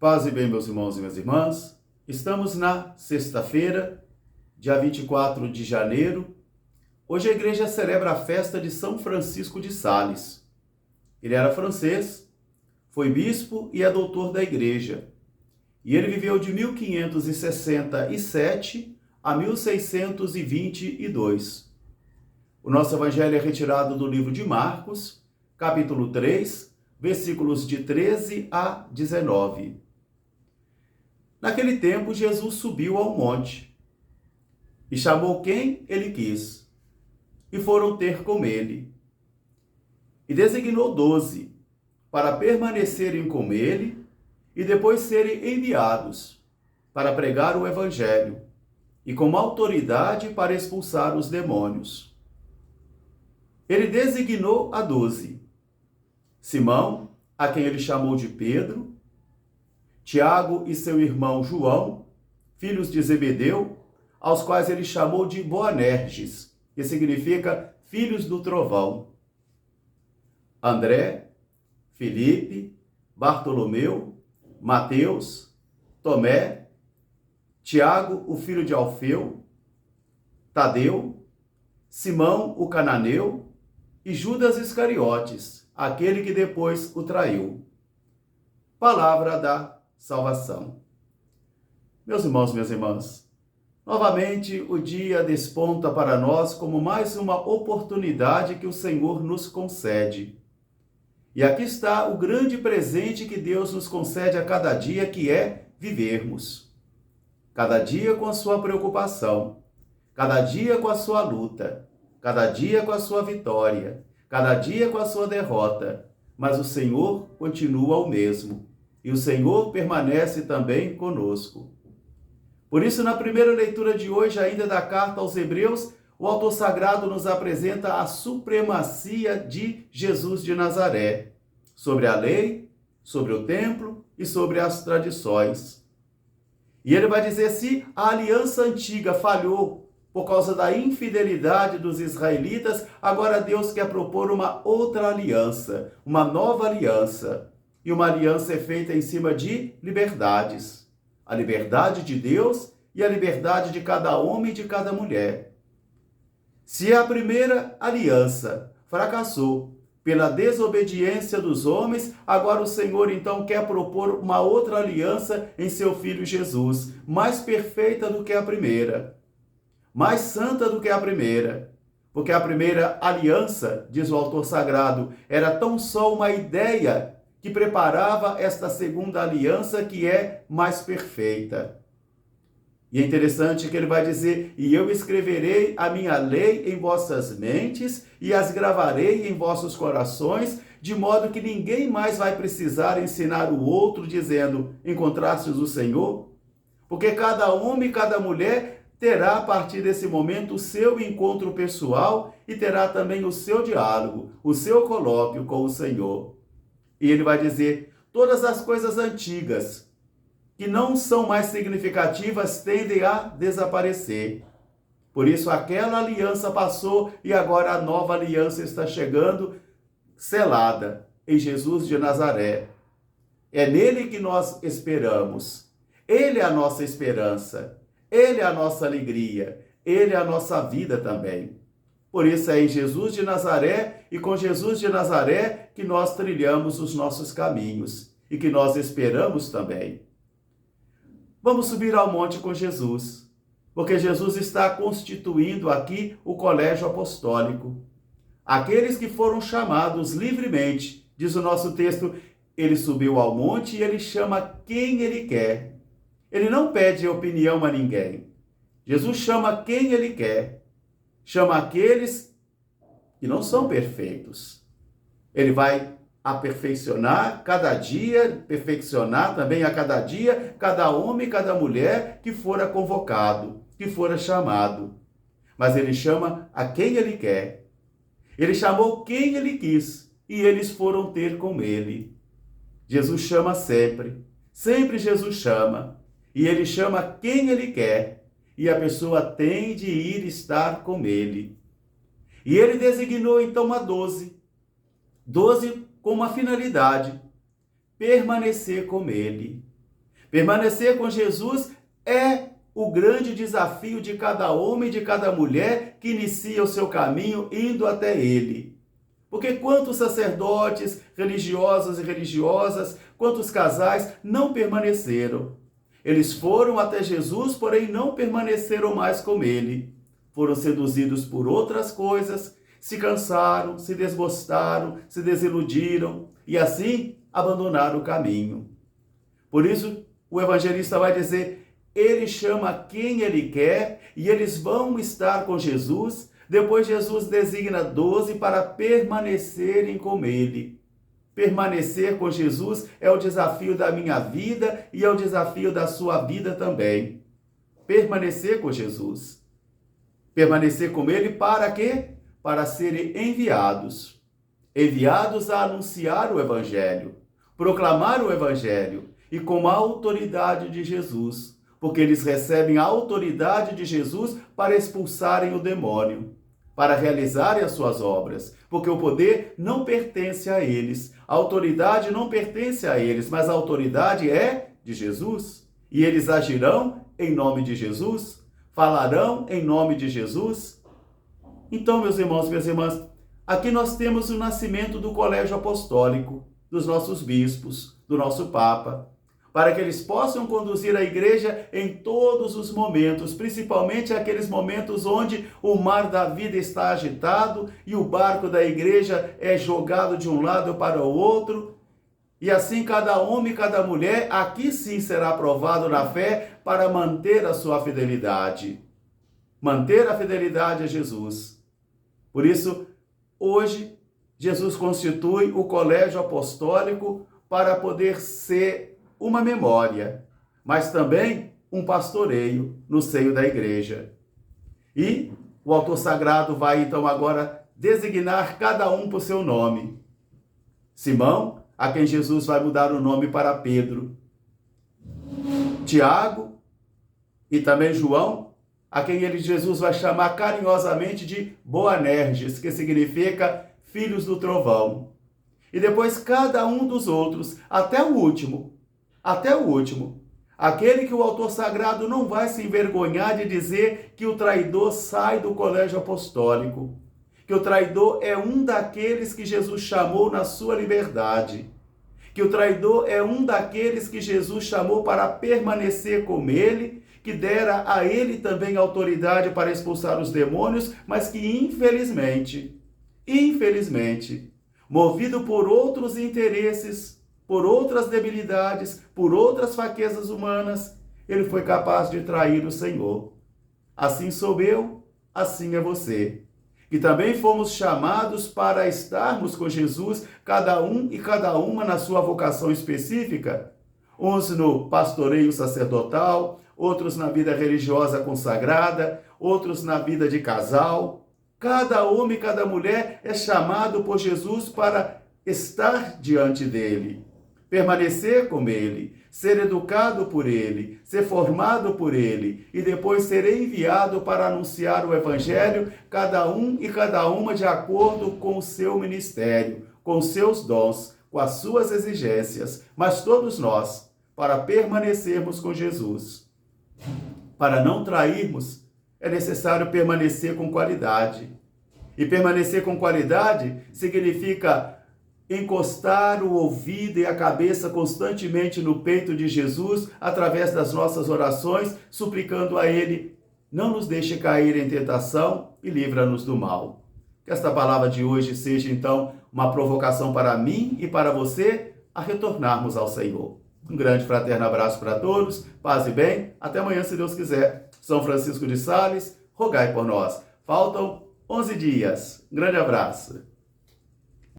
Paz e bem, meus irmãos e minhas irmãs. Estamos na sexta-feira, dia 24 de janeiro. Hoje a igreja celebra a festa de São Francisco de Sales. Ele era francês, foi bispo e é doutor da igreja. E ele viveu de 1567 a 1622. O nosso evangelho é retirado do livro de Marcos, capítulo 3, versículos de 13 a 19. Naquele tempo, Jesus subiu ao monte e chamou quem ele quis, e foram ter com ele. E designou 12 para permanecerem com ele e depois serem enviados para pregar o evangelho e com autoridade para expulsar os demônios. Ele designou a 12: Simão, a quem ele chamou de Pedro, Tiago e seu irmão João, filhos de Zebedeu, aos quais ele chamou de Boanerges, que significa filhos do trovão, André, Filipe, Bartolomeu, Mateus, Tomé, Tiago, o filho de Alfeu, Tadeu, Simão, o cananeu, e Judas Iscariotes, aquele que depois o traiu. Palavra da salvação. Meus irmãos, minhas irmãs, novamente o dia desponta para nós como mais uma oportunidade que o Senhor nos concede. E aqui está o grande presente que Deus nos concede a cada dia, que é vivermos. Cada dia com a sua preocupação, cada dia com a sua luta, cada dia com a sua vitória, cada dia com a sua derrota, mas o Senhor continua o mesmo. E o Senhor permanece também conosco. Por isso, na primeira leitura de hoje, ainda da carta aos Hebreus, o autor sagrado nos apresenta a supremacia de Jesus de Nazaré sobre a lei, sobre o templo e sobre as tradições. E ele vai dizer: se a aliança antiga falhou por causa da infidelidade dos israelitas, agora Deus quer propor uma outra aliança, uma nova aliança. E uma aliança é feita em cima de liberdades. A liberdade de Deus e a liberdade de cada homem e de cada mulher. Se a primeira aliança fracassou pela desobediência dos homens, agora o Senhor então quer propor uma outra aliança em seu Filho Jesus, mais perfeita do que a primeira, mais santa do que a primeira. Porque a primeira aliança, diz o autor sagrado, era tão só uma ideia que preparava esta segunda aliança, que é mais perfeita. E é interessante que ele vai dizer: e eu escreverei a minha lei em vossas mentes e as gravarei em vossos corações, de modo que ninguém mais vai precisar ensinar o outro, dizendo: encontrastes o Senhor? Porque cada homem e cada mulher terá, a partir desse momento, o seu encontro pessoal e terá também o seu diálogo, o seu colóquio com o Senhor. E ele vai dizer: todas as coisas antigas, que não são mais significativas, tendem a desaparecer. Por isso, aquela aliança passou e agora a nova aliança está chegando, selada em Jesus de Nazaré. É nele que nós esperamos. Ele é a nossa esperança. Ele é a nossa alegria. Ele é a nossa vida também. Por isso é em Jesus de Nazaré e com Jesus de Nazaré que nós trilhamos os nossos caminhos e que nós esperamos também. Vamos subir ao monte com Jesus, porque Jesus está constituindo aqui o colégio apostólico. Aqueles que foram chamados livremente, diz o nosso texto, ele subiu ao monte e ele chama quem ele quer. Ele não pede opinião a ninguém. Jesus chama quem ele quer. Chama aqueles que não são perfeitos. Ele vai aperfeiçoar cada dia, perfeccionar também a cada dia, cada homem e cada mulher que fora convocado, que fora chamado. Mas ele chama a quem ele quer. Ele chamou quem ele quis e eles foram ter com ele. Jesus chama sempre. Sempre Jesus chama. E ele chama quem ele quer. E a pessoa tem de ir estar com ele. E ele designou então a 12. 12 com uma finalidade: permanecer com ele. Permanecer com Jesus é o grande desafio de cada homem e de cada mulher que inicia o seu caminho indo até Ele. Porque quantos sacerdotes, religiosos e religiosas, quantos casais não permaneceram? Eles foram até Jesus, porém não permaneceram mais com Ele. Foram seduzidos por outras coisas, se cansaram, se desgostaram, se desiludiram e assim abandonaram o caminho. Por isso, o evangelista vai dizer: Ele chama quem Ele quer e eles vão estar com Jesus. Depois Jesus designa 12 para permanecerem com Ele. Permanecer com Jesus é o desafio da minha vida e é o desafio da sua vida também. Permanecer com Jesus. Permanecer com Ele para quê? Para serem enviados. Enviados a anunciar o Evangelho, proclamar o Evangelho e com a autoridade de Jesus. Porque eles recebem a autoridade de Jesus para expulsarem o demônio, para realizarem as suas obras, porque o poder não pertence a eles, a autoridade não pertence a eles, mas a autoridade é de Jesus, e eles agirão em nome de Jesus, falarão em nome de Jesus. Então, meus irmãos e minhas irmãs, aqui nós temos o nascimento do colégio apostólico, dos nossos bispos, do nosso Papa, para que eles possam conduzir a igreja em todos os momentos, principalmente aqueles momentos onde o mar da vida está agitado e o barco da igreja é jogado de um lado para o outro. E assim cada homem e cada mulher aqui sim será provado na fé para manter a sua fidelidade. Manter a fidelidade a Jesus. Por isso, hoje, Jesus constitui o colégio apostólico para poder ser uma memória, mas também um pastoreio no seio da igreja. E o autor sagrado vai então agora designar cada um por seu nome. Simão, a quem Jesus vai mudar o nome para Pedro. Tiago e também João, a quem Jesus vai chamar carinhosamente de Boanerges, que significa filhos do trovão. E depois cada um dos outros, até o último, aquele que o autor sagrado não vai se envergonhar de dizer que o traidor sai do colégio apostólico, que o traidor é um daqueles que Jesus chamou na sua liberdade, que o traidor é um daqueles que Jesus chamou para permanecer com ele, que dera a ele também autoridade para expulsar os demônios, mas que infelizmente, movido por outros interesses, por outras debilidades, por outras fraquezas humanas, ele foi capaz de trair o Senhor. Assim sou eu, assim é você. Que também fomos chamados para estarmos com Jesus, cada um e cada uma na sua vocação específica, uns no pastoreio sacerdotal, outros na vida religiosa consagrada, outros na vida de casal. Cada homem e cada mulher é chamado por Jesus para estar diante dele, permanecer com ele, ser educado por ele, ser formado por ele e depois ser enviado para anunciar o Evangelho, cada um e cada uma de acordo com o seu ministério, com os seus dons, com as suas exigências, mas todos nós, para permanecermos com Jesus. Para não trairmos, é necessário permanecer com qualidade. E permanecer com qualidade significa encostar o ouvido e a cabeça constantemente no peito de Jesus, através das nossas orações, suplicando a Ele: não nos deixe cair em tentação e livra-nos do mal. Que esta palavra de hoje seja, então, uma provocação para mim e para você a retornarmos ao Senhor. Um grande fraterno abraço para todos, paz e bem, até amanhã, se Deus quiser. São Francisco de Sales, rogai por nós. Faltam 11 dias. Um grande abraço.